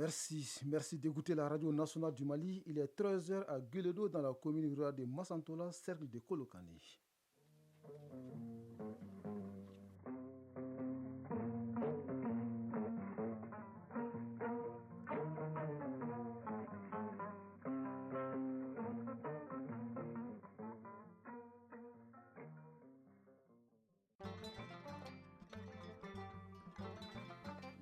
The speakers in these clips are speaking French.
Merci d'écouter la radio nationale du Mali. Il est 13h à Gueledo dans la commune rurale de Massantola, cercle de Kolokani.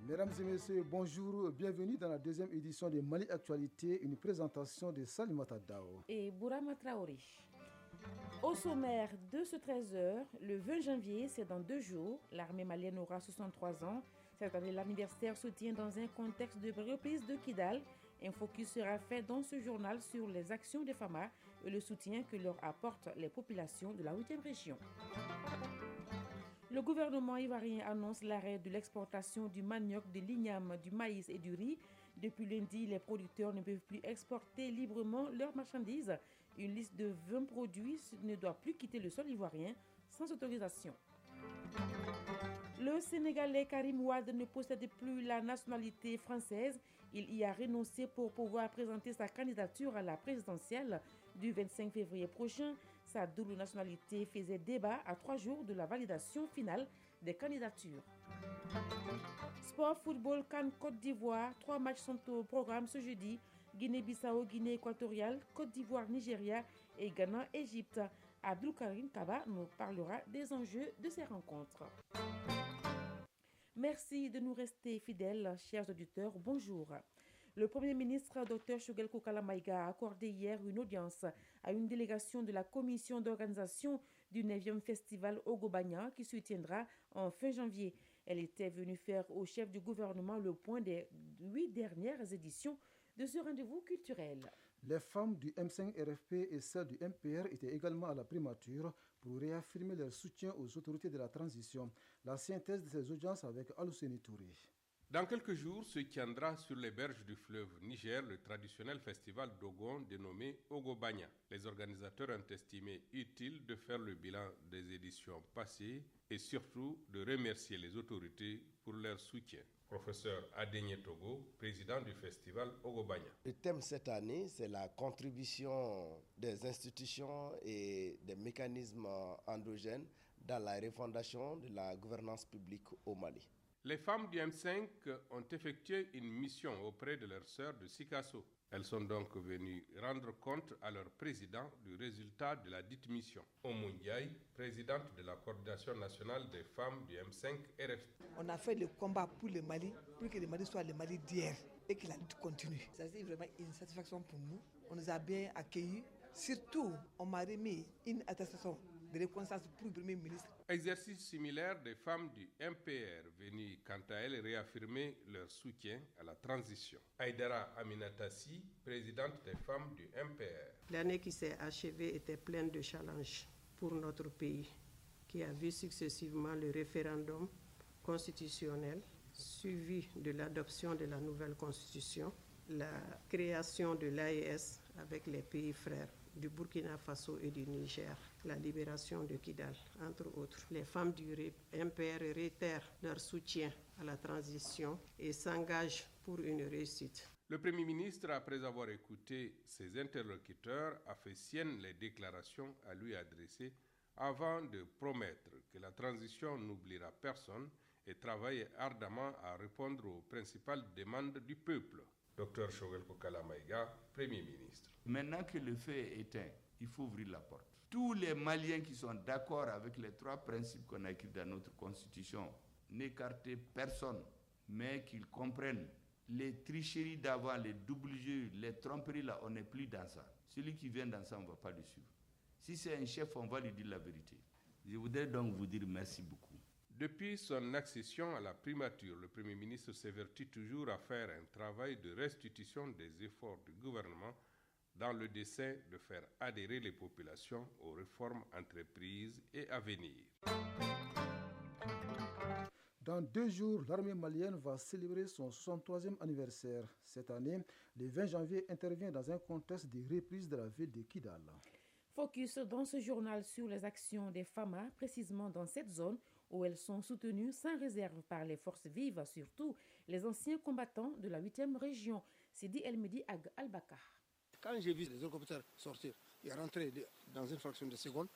Mesdames et messieurs, bonjour, bienvenue dans la deuxième édition de Mali Actualité, une présentation de Salimata Dao et Bourama Traoré. Au sommaire de ce 13h, le 20 janvier, c'est dans 2 jours, l'armée malienne aura 63 ans. Cette année, l'anniversaire se tient dans un contexte de reprise de Kidal. Un focus sera fait dans ce journal sur les actions des FAMA et le soutien que leur apportent les populations de la 8e région. Le gouvernement ivoirien annonce l'arrêt de l'exportation du manioc, de l'igname, du maïs et du riz. Depuis lundi, les producteurs ne peuvent plus exporter librement leurs marchandises. Une liste de 20 produits ne doit plus quitter le sol ivoirien sans autorisation. Le Sénégalais Karim Wade ne possède plus la nationalité française. Il y a renoncé pour pouvoir présenter sa candidature à la présidentielle du 25 février prochain. Sa double nationalité faisait débat à 3 jours de la validation finale des candidatures. Sport football CAN Côte d'Ivoire. 3 matchs sont au programme ce jeudi. Guinée-Bissau, Guinée équatoriale, Côte d'Ivoire, Nigeria et Ghana, Égypte. Abdul Karim Kaba nous parlera des enjeux de ces rencontres. Merci de nous rester fidèles, chers auditeurs. Bonjour. Le Premier ministre, Dr Choguel Kokala Maïga, a accordé hier une audience à une délégation de la commission d'organisation du 9e festival Ogobanya qui se tiendra en fin janvier. Elle était venue faire au chef du gouvernement le point des 8 dernières éditions de ce rendez-vous culturel. Les femmes du M5-RFP et celles du MPR étaient également à la primature pour réaffirmer leur soutien aux autorités de la transition. La synthèse de ces audiences avec Alousseni Touré. Dans quelques jours se tiendra sur les berges du fleuve Niger le traditionnel festival Dogon dénommé Ogobanya. Les organisateurs ont estimé utile de faire le bilan des éditions passées et surtout de remercier les autorités pour leur soutien. Professeur Adegne Togo, président du festival Ogobanya. Le thème cette année, c'est la contribution des institutions et des mécanismes endogènes dans la refondation de la gouvernance publique au Mali. Les femmes du M5 ont effectué une mission auprès de leurs sœurs de Sikasso. Elles sont donc venues rendre compte à leur président du résultat de la dite mission. Oumou Ndiaye, présidente de la coordination nationale des femmes du M5-RFP. On a fait le combat pour le Mali, pour que le Mali soit le Mali d'hier et que la lutte continue. Ça c'est vraiment une satisfaction pour nous. On nous a bien accueillis. Surtout, on m'a remis une attestation de reconnaissance pour le Premier ministre. Exercice similaire des femmes du MPR venues quant à elles réaffirmer leur soutien à la transition. Aïdara Aminatassi, présidente des femmes du MPR. L'année qui s'est achevée était pleine de challenges pour notre pays, qui a vu successivement le référendum constitutionnel, suivi de l'adoption de la nouvelle constitution, la création de l'AES avec les pays frères du Burkina Faso et du Niger, la libération de Kidal, entre autres. Les femmes du MPR réitèrent leur soutien à la transition et s'engagent pour une réussite. Le Premier ministre, après avoir écouté ses interlocuteurs, a fait sienne les déclarations à lui adressées avant de promettre que la transition n'oubliera personne et travaille ardemment à répondre aux principales demandes du peuple. Dr Choguel Kokala Maïga, Premier ministre. Maintenant que le feu est éteint, il faut ouvrir la porte. Tous les Maliens qui sont d'accord avec les 3 principes qu'on a écrits dans notre constitution, n'écarter personne, mais qu'ils comprennent les tricheries d'avant, les double jeux, les tromperies, là, on n'est plus dans ça. Celui qui vient dans ça, on ne va pas le suivre. Si c'est un chef, on va lui dire la vérité. Je voudrais donc vous dire merci beaucoup. Depuis son accession à la primature, le Premier ministre s'évertue toujours à faire un travail de restitution des efforts du gouvernement dans le dessein de faire adhérer les populations aux réformes entreprises et à venir. Dans 2 jours, l'armée malienne va célébrer son 63e anniversaire. Cette année, le 20 janvier intervient dans un contexte de reprise de la ville de Kidal. Focus dans ce journal sur les actions des FAMA, précisément dans cette zone où elles sont soutenues sans réserve par les forces vives, surtout les anciens combattants de la 8e région. Sidi El Medi Ag Al-Bakar. Quand j'ai vu les hélicoptères sortir et rentrer dans une fraction de seconde,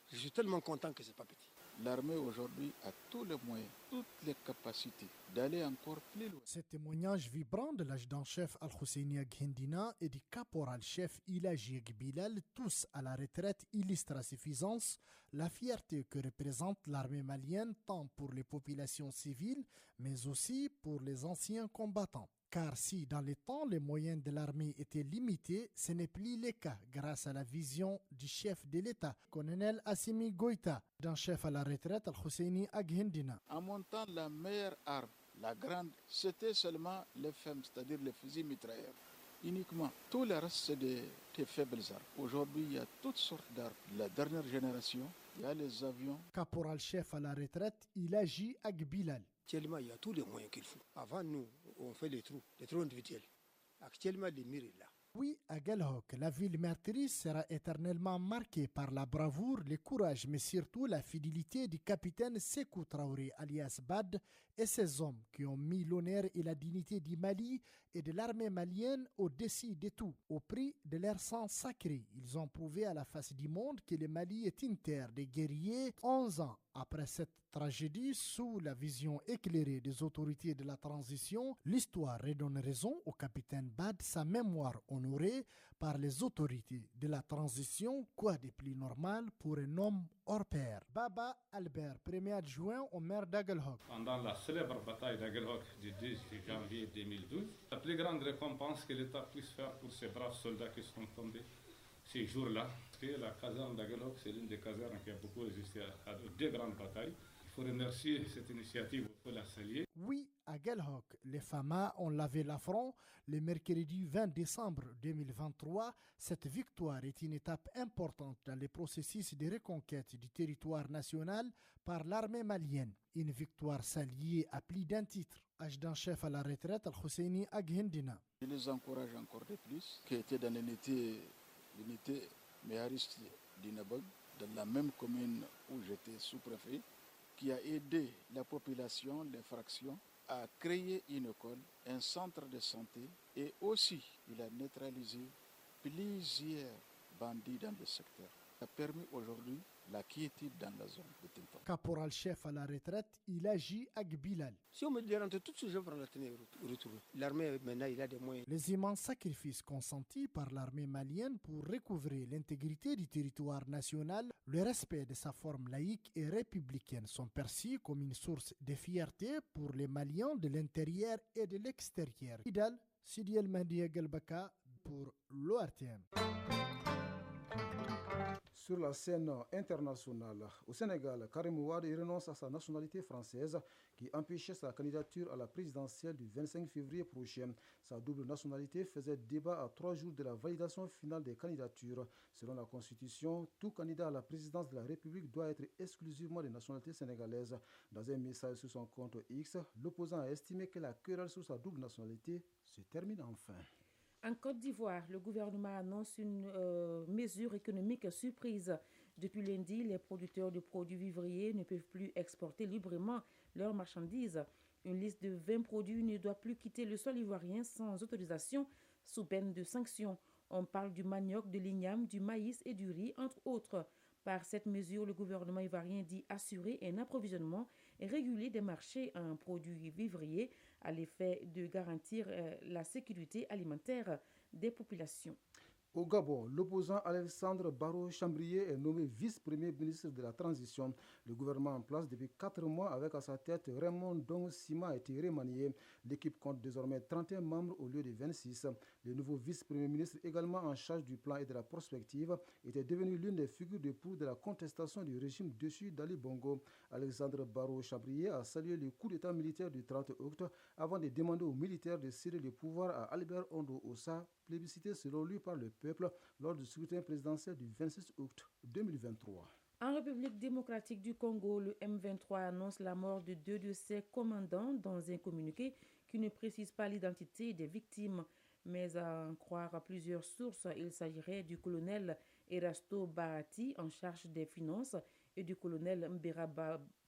je suis tellement content que ce n'est pas petit. L'armée aujourd'hui a tous les moyens, toutes les capacités d'aller encore plus loin. Ce témoignage vibrant de l'adjudant-chef Al-Husseini Aghendina et du caporal-chef Ilaji Bilal, tous à la retraite, illustre à suffisance la fierté que représente l'armée malienne tant pour les populations civiles, mais aussi pour les anciens combattants. Car si dans les temps les moyens de l'armée étaient limités, ce n'est plus le cas grâce à la vision du chef de l'État, colonel Assimi Goïta, d'un chef à la retraite Al-Husseini Aghendina. En mon temps, la meilleure arme, la grande, c'était seulement les femmes, c'est-à-dire les fusils mitrailleurs. Uniquement. Tout le reste, c'est des faibles armes. Aujourd'hui, il y a toutes sortes d'armes. La dernière génération, il y a les avions. Caporal-chef à la retraite, il agit à Bilal. Actuellement, il y a tous les moyens qu'il faut. Avant, nous, on fait les trous individuels. Actuellement, les murs sont là. Oui, à Galhok, la ville meurtrière sera éternellement marquée par la bravoure, le courage, mais surtout la fidélité du capitaine Sékou Traoré alias Bad et ses hommes qui ont mis l'honneur et la dignité du Mali et de l'armée malienne au-dessus de tout. Au prix de leur sang sacré, ils ont prouvé à la face du monde que le Mali est une terre de guerriers. 11 ans après cette tragédie, sous la vision éclairée des autorités de la transition, l'histoire redonne raison au capitaine Bad, sa mémoire honorée par les autorités de la transition, quoi de plus normal pour un homme hors pair. Baba Albert, premier adjoint au maire d'Aguelhok. Pendant la célèbre bataille d'Aguelhok du 10 janvier 2012, la plus grande récompense que l'État puisse faire pour ces braves soldats qui sont tombés ces jours-là, parce que la caserne d'Aguelhok, c'est l'une des casernes qui a beaucoup résisté à deux grandes batailles. Il faut remercier cette initiative, il faut la saluer. Oui, à Aguelhok, les FAMA ont lavé l'affront. Le mercredi 20 décembre 2023, cette victoire est une étape importante dans le processus de reconquête du territoire national par l'armée malienne. Une victoire saluée à plus d'un titre. Adjudant-chef à la retraite, Al-Husseini Aghendina. Je les encourage encore de plus, qui étaient dans l'unité méhariste d'Inabog, dans la même commune où j'étais sous-préfet, qui a aidé la population, les fractions, à créer une école, un centre de santé et aussi il a neutralisé plusieurs bandits dans le secteur. Ça a permis aujourd'hui la quiétude dans la zone de Tinton. Caporal-chef à la retraite, il agit à Bilal. Si on me dit rentrer tout de suite, je prends la tenue retourner. L'armée, maintenant, il a des moyens. Les immenses sacrifices consentis par l'armée malienne pour recouvrer l'intégrité du territoire national, le respect de sa forme laïque et républicaine sont perçus comme une source de fierté pour les Maliens de l'intérieur et de l'extérieur. Idal, Sidi El Mehdi Galbaka pour l'ORTM. Sur la scène internationale, au Sénégal, Karim Ouad renonce à sa nationalité française qui empêchait sa candidature à la présidentielle du 25 février prochain. Sa double nationalité faisait débat à 3 jours de la validation finale des candidatures. Selon la Constitution, tout candidat à la présidence de la République doit être exclusivement de nationalité sénégalaise. Dans un message sur son compte X, l'opposant a estimé que la querelle sur sa double nationalité se termine enfin. En Côte d'Ivoire, le gouvernement annonce une mesure économique surprise. Depuis lundi, les producteurs de produits vivriers ne peuvent plus exporter librement leurs marchandises. Une liste de 20 produits ne doit plus quitter le sol ivoirien sans autorisation, sous peine de sanctions. On parle du manioc, de l'igname, du maïs et du riz, entre autres. Par cette mesure, le gouvernement ivoirien dit assurer un approvisionnement régulier des marchés en produits vivriers à l'effet de garantir la sécurité alimentaire des populations. Au Gabon, l'opposant Alexandre Barrot-Chambrier est nommé vice-premier ministre de la Transition. Le gouvernement en place depuis 4 mois avec à sa tête Raymond Dong Sima a été remanié. L'équipe compte désormais 31 membres au lieu de 26. Le nouveau vice-premier ministre, également en charge du plan et de la prospective, était devenu l'une des figures de proue de la contestation du régime dessus d'Ali Bongo. Alexandre Barrot-Chambrier a salué le coup d'état militaire du 30 octobre avant de demander aux militaires de céder le pouvoir à Albert Ondo Ossa, plébiscité selon lui par le peuple lors du scrutin présidentiel du 26 août 2023. En République démocratique du Congo, le M23 annonce la mort de 2 de ses commandants dans un communiqué qui ne précise pas l'identité des victimes. Mais à en croire à plusieurs sources, il s'agirait du colonel Erasto Barati en charge des finances et du colonel Mbera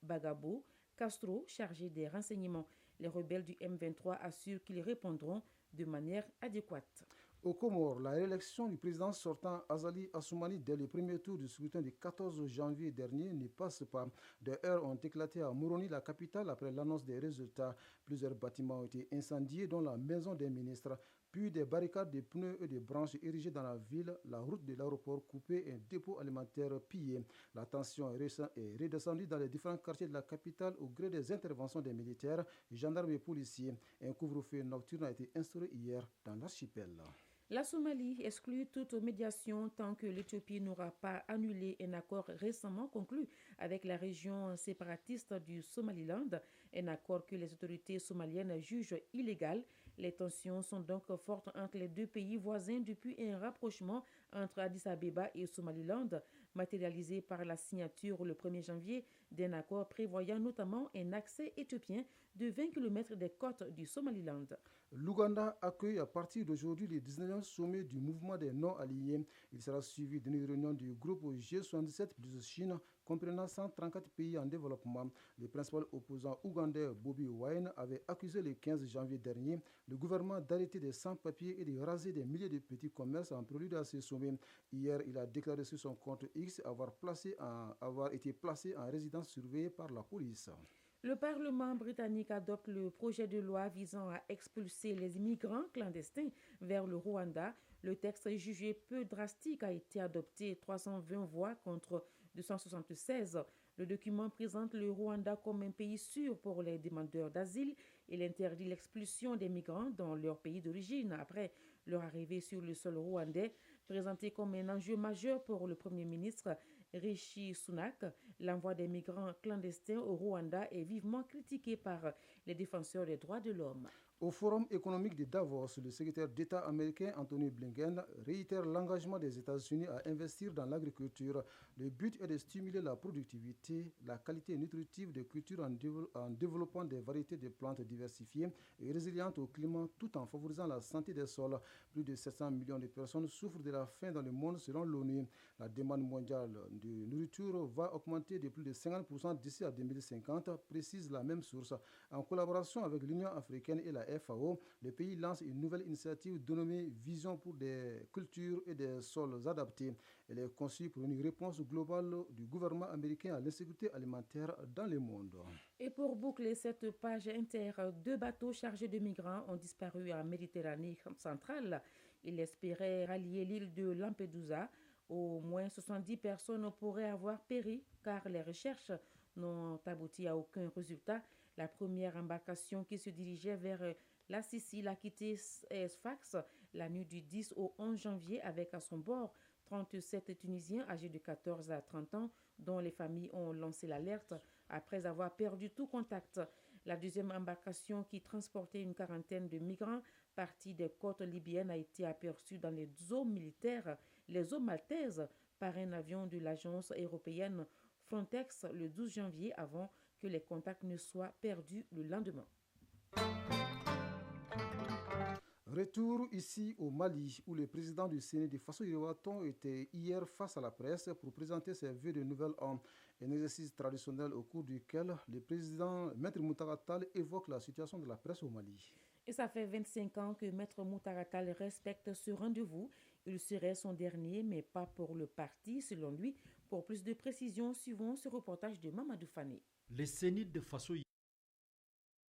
Bagabo Castro chargé des renseignements. Les rebelles du M23 assurent qu'ils répondront de manière adéquate. Au Comores, la réélection du président sortant Azali Assoumani dès le premier tour du scrutin du 14 janvier dernier ne passe pas. Des heurts ont éclaté à Moroni, la capitale, après l'annonce des résultats. Plusieurs bâtiments ont été incendiés, dont la maison des ministres. Puis des barricades de pneus et de branches érigées dans la ville, la route de l'aéroport coupée et un dépôt alimentaire pillé. La tension est redescendue dans les différents quartiers de la capitale au gré des interventions des militaires, gendarmes et policiers. Un couvre-feu nocturne a été instauré hier dans l'archipel. La Somalie exclut toute médiation tant que l'Éthiopie n'aura pas annulé un accord récemment conclu avec la région séparatiste du Somaliland, un accord que les autorités somaliennes jugent illégal. Les tensions sont donc fortes entre les deux pays voisins depuis un rapprochement entre Addis Abeba et Somaliland, matérialisé par la signature le 1er janvier d'un accord prévoyant notamment un accès éthiopien de 20 km des côtes du Somaliland. L'Ouganda accueille à partir d'aujourd'hui le 19e sommet du mouvement des non-alignés. Il sera suivi d'une réunion du groupe G77 plus Chine, comprenant 134 pays en développement. Le principal opposant ougandais Bobi Wine avait accusé le 15 janvier dernier le gouvernement d'arrêter des sans-papiers et de raser des milliers de petits commerces en prélude à ce sommet. Hier, il a déclaré sur son compte X avoir été placé en résidence surveillée par la police. Le Parlement britannique adopte le projet de loi visant à expulser les immigrants clandestins vers le Rwanda. Le texte jugé peu drastique a été adopté 320 voix contre 276. Le document présente le Rwanda comme un pays sûr pour les demandeurs d'asile. Il interdit l'expulsion des migrants dans leur pays d'origine après leur arrivée sur le sol rwandais. Présenté comme un enjeu majeur pour le Premier ministre Rishi Sunak, l'envoi des migrants clandestins au Rwanda est vivement critiqué par les défenseurs des droits de l'homme. Au Forum économique de Davos, le secrétaire d'État américain Anthony Blinken réitère l'engagement des États-Unis à investir dans l'agriculture. Le but est de stimuler la productivité, la qualité nutritive des cultures en développant des variétés de plantes diversifiées et résilientes au climat tout en favorisant la santé des sols. Plus de 700 millions de personnes souffrent de la faim dans le monde selon l'ONU. La demande mondiale de nourriture va augmenter de plus de 50% d'ici à 2050, précise la même source. En collaboration avec l'Union africaine et la FAO, le pays lance une nouvelle initiative dénommée Vision pour des cultures et des sols adaptés. Elle est conçue pour une réponse globale du gouvernement américain à l'insécurité alimentaire dans le monde. Et pour boucler cette page inter, 2 bateaux chargés de migrants ont disparu en Méditerranée centrale. Ils espéraient rallier l'île de Lampedusa. Au moins 70 personnes pourraient avoir péri car les recherches n'ont abouti à aucun résultat. La première embarcation qui se dirigeait vers la Sicile a quitté Sfax la nuit du 10 au 11 janvier avec à son bord 37 Tunisiens âgés de 14 à 30 ans dont les familles ont lancé l'alerte après avoir perdu tout contact. La deuxième embarcation qui transportait une quarantaine de migrants partis des côtes libyennes a été aperçue dans les eaux militaires, les eaux maltaises, par un avion de l'agence européenne Frontex le 12 janvier avant que les contacts ne soient perdus le lendemain. Retour ici au Mali, où le président du Séné de Faso Yéwaton était hier face à la presse pour présenter ses vœux de nouvel an. Un exercice traditionnel au cours duquel le président Maître Moutara Tall évoque la situation de la presse au Mali. Et ça fait 25 ans que Maître Moutara Tall respecte ce rendez-vous. Il serait son dernier, mais pas pour le parti, selon lui. Pour plus de précisions, suivons ce reportage de Mamadou Fane. Le Sénat de Faso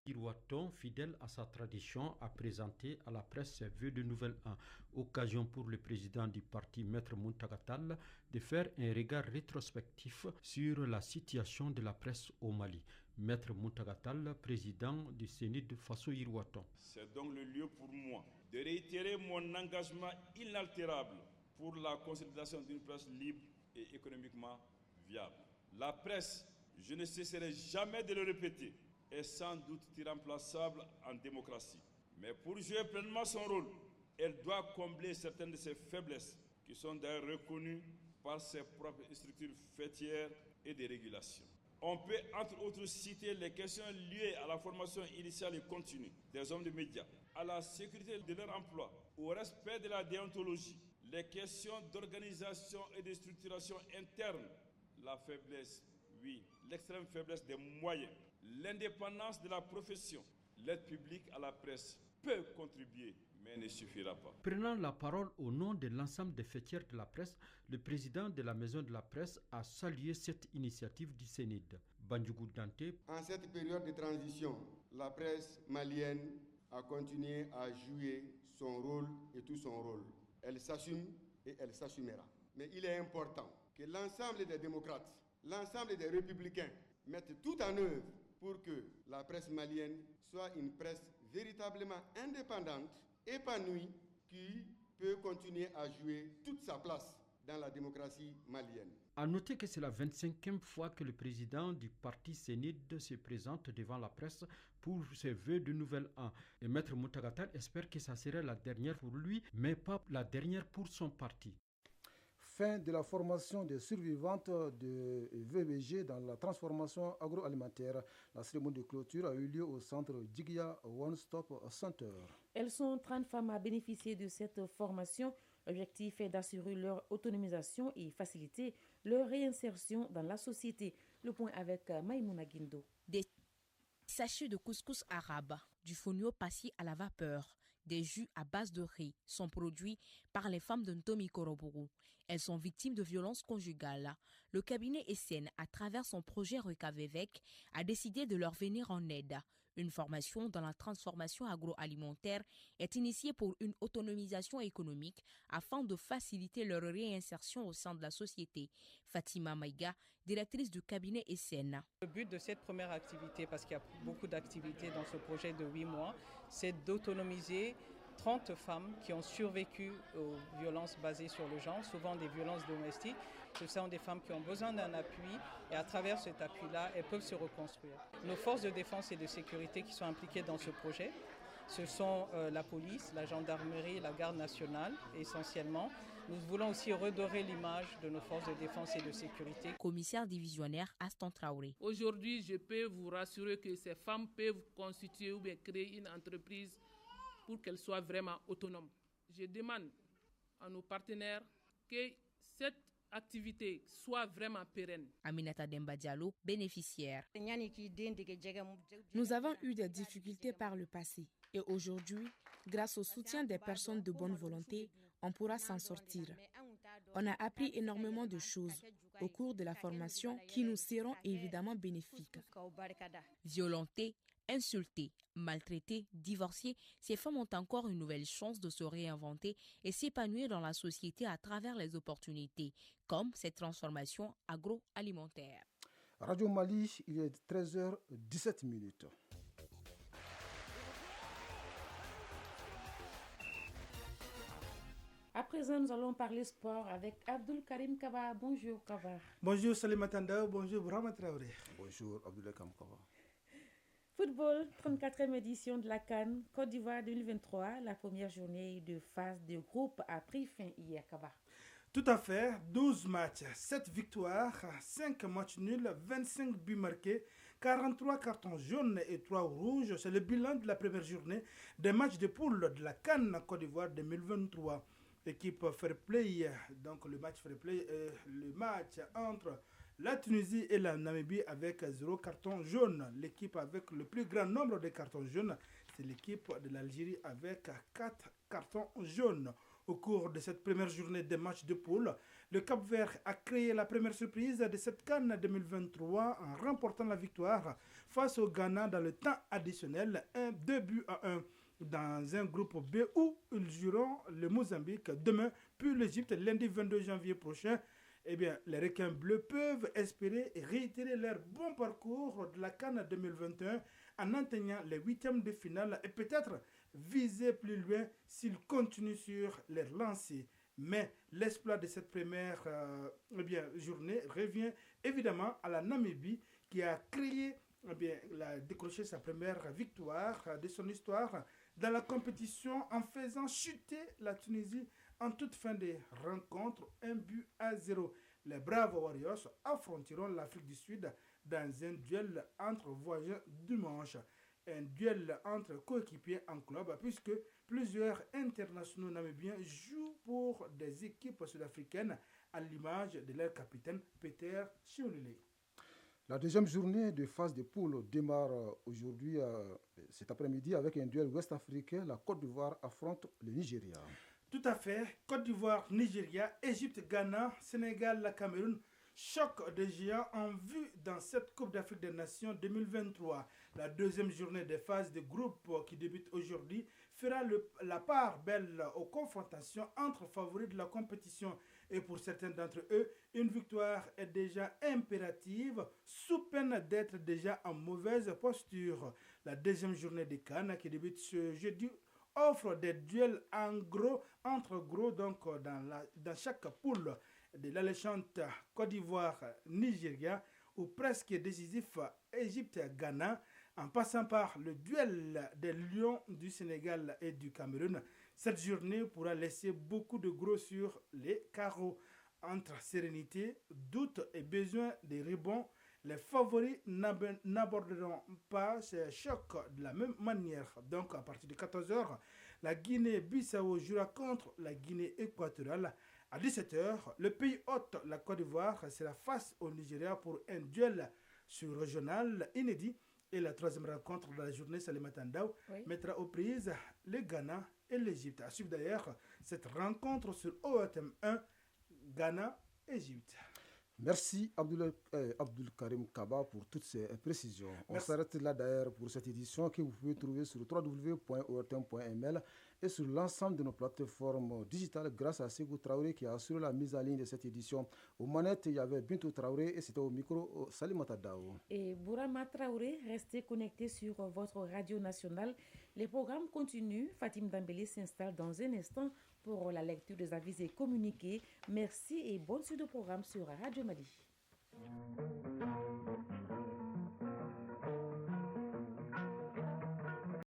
Yéwaton, fidèle à sa tradition, a présenté à la presse ses vœux de nouvel an. Occasion pour le président du parti, Maître Moutara Tall, de faire un regard rétrospectif sur la situation de la presse au Mali. Maître Moutara Tall, président du Sénat de Faso Yéwaton. C'est donc le lieu pour moi de réitérer mon engagement inaltérable pour la consolidation d'une presse libre et économiquement viable. La presse, je ne cesserai jamais de le répéter, est sans doute irremplaçable en démocratie. Mais pour jouer pleinement son rôle, elle doit combler certaines de ses faiblesses, qui sont d'ailleurs reconnues par ses propres structures faîtières et de régulation. On peut entre autres citer les questions liées à la formation initiale et continue des hommes de médias, à la sécurité de leur emploi, au respect de la déontologie, Les questions d'organisation et de structuration interne, la faiblesse, oui, l'extrême faiblesse des moyens, l'indépendance de la profession, l'aide publique à la presse peut contribuer, mais ne suffira pas. Prenant la parole au nom de l'ensemble des fêtières de la presse, le président de la Maison de la Presse a salué cette initiative du CNID. Bandjougou Dante. En cette période de transition, la presse malienne a continué à jouer son rôle et tout son rôle. Elle s'assume et elle s'assumera. Mais il est important que l'ensemble des démocrates, l'ensemble des républicains mettent tout en œuvre pour que la presse malienne soit une presse véritablement indépendante, épanouie, qui peut continuer à jouer toute sa place dans la démocratie malienne. A noter que c'est la 25e fois que le président du parti CNID se présente devant la presse pour ses vœux de nouvel an. Et Maître Muntagatan espère que ça serait la dernière pour lui, mais pas la dernière pour son parti. Fin de la formation des survivantes de VBG dans la transformation agroalimentaire. La cérémonie de clôture a eu lieu au centre Djigia One Stop Center. Elles sont 30 femmes à bénéficier de cette formation. L'objectif est d'assurer leur autonomisation et faciliter leur réinsertion dans la société. Le point avec Maïmouna Guindo. Des sachets de couscous arabe, du fonio passé à la vapeur, des jus à base de riz sont produits par les femmes de Ntomi Korobourou. Elles sont victimes de violences conjugales. Le cabinet SN, à travers son projet Recavevec, a décidé de leur venir en aide. Une formation dans la transformation agroalimentaire est initiée pour une autonomisation économique afin de faciliter leur réinsertion au sein de la société. Fatima Maïga, directrice du cabinet SN. Le but de cette première activité, parce qu'il y a beaucoup d'activités dans ce projet de 8 mois, c'est d'autonomiser 30 femmes qui ont survécu aux violences basées sur le genre, souvent des violences domestiques. Ce sont des femmes qui ont besoin d'un appui et à travers cet appui-là, elles peuvent se reconstruire. Nos forces de défense et de sécurité qui sont impliquées dans ce projet, ce sont la police, la gendarmerie, la garde nationale essentiellement. Nous voulons aussi redorer l'image de nos forces de défense et de sécurité. Commissaire divisionnaire Aston Traoré. Aujourd'hui, je peux vous rassurer que ces femmes peuvent constituer ou bien créer une entreprise pour qu'elles soient vraiment autonomes. Je demande à nos partenaires que cette activité soit vraiment pérenne. Aminata Demba Diallo, bénéficiaire. Nous avons eu des difficultés par le passé et aujourd'hui, grâce au soutien des personnes de bonne volonté, on pourra s'en sortir. On a appris énormément de choses au cours de la formation qui nous seront évidemment bénéfiques. Violentées, insultées, maltraitées, divorcées, ces femmes ont encore une nouvelle chance de se réinventer et s'épanouir dans la société à travers les opportunités, comme cette transformation agroalimentaire. Radio Mali, il est 13h17. À présent, nous allons parler sport avec Abdul Karim Kaba. Bonjour Kaba. Bonjour Salim Atanda, bonjour Brahma Traoré. Bonjour Abdul Karim Kaba. Football, 34e édition de la CAN Côte d'Ivoire 2023. La première journée de phase de groupe a pris fin hier, Kaba. Tout à fait, 12 matchs, 7 victoires, 5 matchs nuls, 25 buts marqués, 43 cartons jaunes et 3 rouges. C'est le bilan de la première journée des matchs de poule de la CAN Côte d'Ivoire 2023. L'équipe Fair Play, donc le match Fair Play, le match entre la Tunisie et la Namibie avec 0 carton jaune. L'équipe avec le plus grand nombre de cartons jaunes, c'est l'équipe de l'Algérie avec 4 cartons jaunes. Au cours de cette première journée des matchs de poule, le Cap-Vert a créé la première surprise de cette CAN 2023 en remportant la victoire face au Ghana dans le temps additionnel, 2-1. Dans un groupe B où ils joueront le Mozambique demain, puis l'Égypte lundi 22 janvier prochain. Eh bien, les requins bleus peuvent espérer réitérer leur bon parcours de la CAN 2021 en atteignant les huitièmes de finale et peut-être viser plus loin s'ils continuent sur leur lancée. Mais l'exploit de cette première journée revient évidemment à la Namibie qui a décroché sa première victoire de son histoire dans la compétition en faisant chuter la Tunisie en toute fin de rencontre, 1-0. Les Brave Warriors affronteront l'Afrique du Sud dans un duel entre voisins dimanche. un duel entre coéquipiers en club, puisque plusieurs internationaux namibiens jouent pour des équipes sud-africaines à l'image de leur capitaine Peter Chiolile. La deuxième journée de phase de poule démarre aujourd'hui, cet après-midi, avec un duel ouest-africain. La Côte d'Ivoire affronte le Nigeria. Tout à fait. Côte d'Ivoire, Nigeria, Égypte, Ghana, Sénégal, la Cameroun. Choc des géants en vue dans cette Coupe d'Afrique des Nations 2023. La deuxième journée des phases de groupe qui débute aujourd'hui fera la part belle aux confrontations entre favoris de la compétition. Et pour certains d'entre eux, une victoire est déjà impérative, sous peine d'être déjà en mauvaise posture. La deuxième journée des CAN qui débute ce jeudi offre des duels entre gros, donc dans chaque poule de l'alléchante Côte d'Ivoire-Nigeria ou presque décisif Égypte-Ghana, en passant par le duel des Lions du Sénégal et du Cameroun. Cette journée pourra laisser beaucoup de gros sur les carreaux. Entre sérénité, doute et besoin de rebond, les favoris n'aborderont pas ce choc de la même manière. Donc à partir de 14h, la Guinée-Bissau jouera contre la Guinée équatoriale. À 17h, le pays hôte, la Côte d'Ivoire, sera face au Nigeria pour un duel sur régional inédit. Et la troisième rencontre de la journée, Salimata Ndao, mettra aux prises le Ghana et l'Égypte. À suivre d'ailleurs cette rencontre sur OATM 1, Ghana-Égypte. Merci Abdul Karim Kaba pour toutes ces précisions. On s'arrête là d'ailleurs pour cette édition que vous pouvez trouver sur www.ortem.ml et sur l'ensemble de nos plateformes digitales grâce à Ségou Traoré qui a assuré la mise en ligne de cette édition. Aux manettes, il y avait Bintou Traoré et c'était au micro Salimata Dao. Et Bourama Traoré, restez connectés sur votre radio nationale. Les programmes continuent. Fatim Dambélé s'installe dans un instant pour la lecture des avis et communiqués. Merci et bonne suite de programme sur Radio Mali.